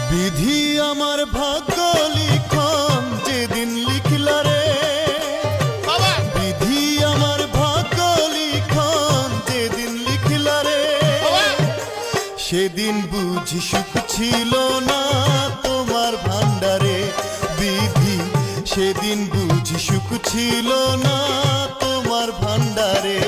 বিধি আমার ভাগ্য লিখন যেদিন লিখলা রে, বিধি আমার ভাগ্য লিখন যেদিন লিখলা রে, সেদিন বুঝি সুখ ছিল না তোমার ভান্ডারে। বিধি সেদিন বুঝি সুখ ছিল না তোমার ভান্ডারে।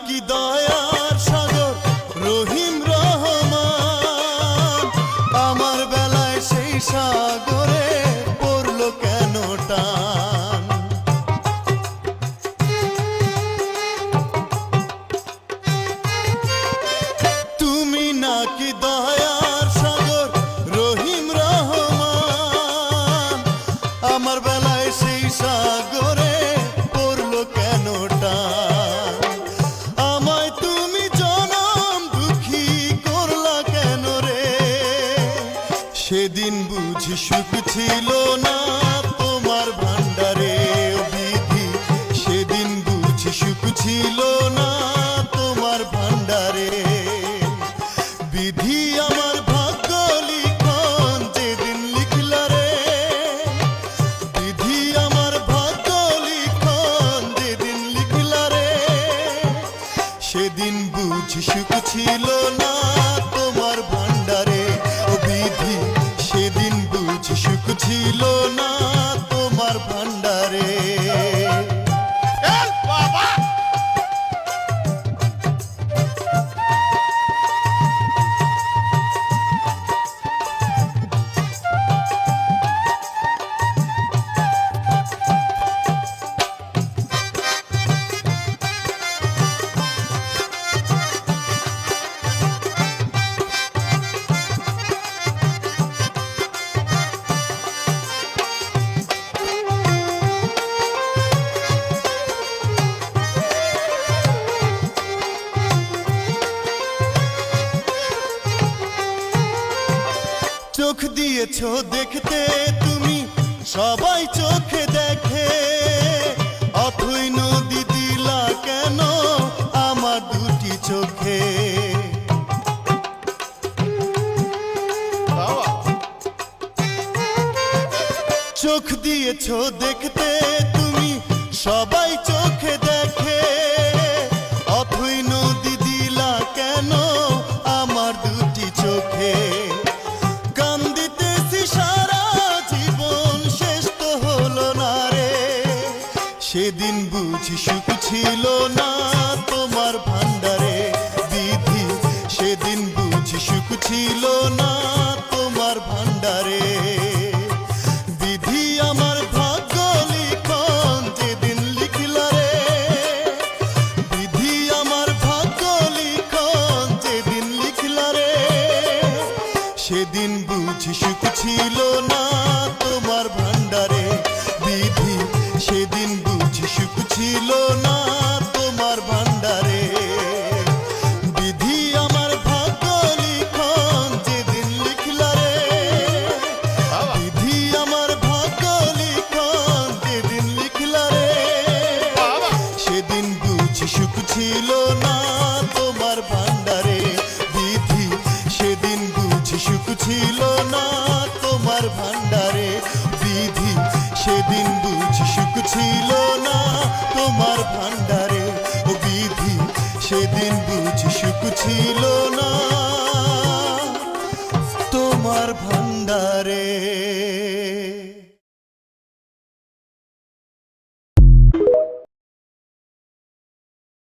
কি দয়ার সাগর রহিম রহমান, আমার বেলায় সেই সাগরে পড়লো কেন টান। তুমি নাকি দয়ার সাগর রহিম রহমান, আমার বেলায় সেই সাগরে পড়লো কেন টান। সেদিন বুঝি সুখ ছিল না তোমার ভান্ডারে। বিধি সেদিন বুঝি সুখ ছিল না তোমার ভান্ডারে। বিধি আমার ভাগ্য লিখন যেদিন লিখলা রে, বিধি আমার ভাগ্য লিখন যেদিন লিখলা রে, সেদিন বুঝি সুখ ছিল না তোমার ভান্ডারে। বিধি সেদিন বুঝি সুখ ছিল না তোমার ভান্ডারে। চোখ দিয়েছো দেখতে তুমি সবাই চোখে দেখে, অথই নদী দিলা কেন আমার দুটি চোখে। চোখ দিয়েছো দেখতে তুমি সবাই চোখে দেখে, অথই নদী দিলা কেন আমার দুটি চোখে। সেদিন বুঝি সুখ ছিল না তোমার ভান্ডারে। বিধি সেদিন বুঝি সুখ ছিল না তোমার ভান্ডারে। বিধি আমার ভাগ্য লিখন যেদিন লিখলা রে, বিধি আমার ভাগ্য লিখন যেদিন লিখলা রে, সেদিন বুঝি সুখ ছিল না তোমার ভান্ডারে। বিধি সেদিন বুঝি সুখ ছিল না তোমার ভান্ডারে। বিধি আমার ভাগ্য লিখন যেদিন লিখলা রে, বিধি আমার ভাগ্য লিখন যেদিন লিখলা রে, সেদিন বুঝি সুখ ছিল না তোমার ভান্ডারে। বিধি সেদিন বুঝি সুখ ছিল না তোমার ভান্ডারে। বিধি সেদিন বুঝি সুখ ছিল না তোমার ভান্ডারে। ও বিধি সেদিন বুঝি সুখ ছিল না তোমার ভান্ডারে।